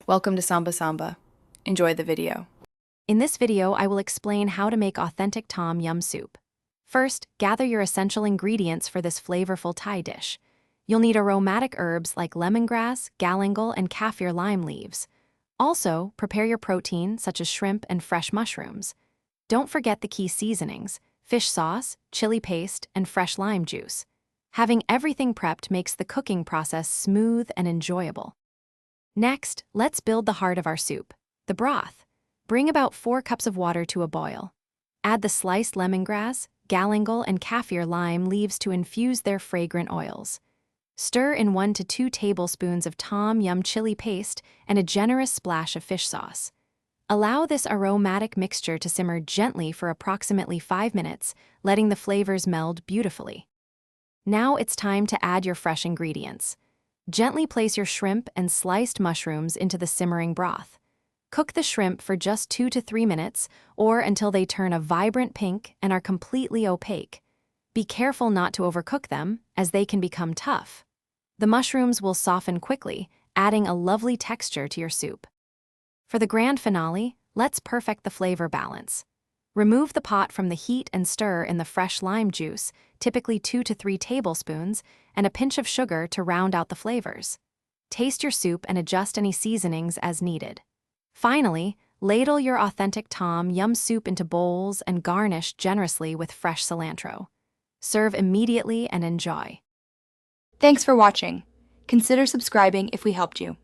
Welcome to Samba Samba. Enjoy the video. In this video, I will explain how to make authentic tom yum soup. First, gather your essential ingredients for this flavorful Thai dish. You'll need aromatic herbs like lemongrass, galangal, and kaffir lime leaves. Also, prepare your protein, such as shrimp and fresh mushrooms. Don't forget the key seasonings: fish sauce, chili paste, and fresh lime juice. Having everything prepped makes the cooking process smooth and enjoyable. Next, let's build the heart of our soup, the broth. Bring about 4 cups of water to a boil. Add the sliced lemongrass, galangal, and kaffir lime leaves to infuse their fragrant oils. Stir in 1 to 2 tablespoons of tom yum chili paste and a generous splash of fish sauce. Allow this aromatic mixture to simmer gently for approximately 5 minutes, letting the flavors meld beautifully. Now it's time to add your fresh ingredients. Gently place your shrimp and sliced mushrooms into the simmering broth. Cook the shrimp for just 2 to 3 minutes, or until they turn a vibrant pink and are completely opaque. Be careful not to overcook them, as they can become tough. The mushrooms will soften quickly, adding a lovely texture to your soup. For the grand finale, let's perfect the flavor balance. Remove the pot from the heat and stir in the fresh lime juice, typically 2 to 3 tablespoons, and a pinch of sugar to round out the flavors. Taste your soup and adjust any seasonings as needed. Finally, ladle your authentic tom yum soup into bowls and garnish generously with fresh cilantro. Serve immediately and enjoy. Thanks for watching. Consider subscribing if we helped you.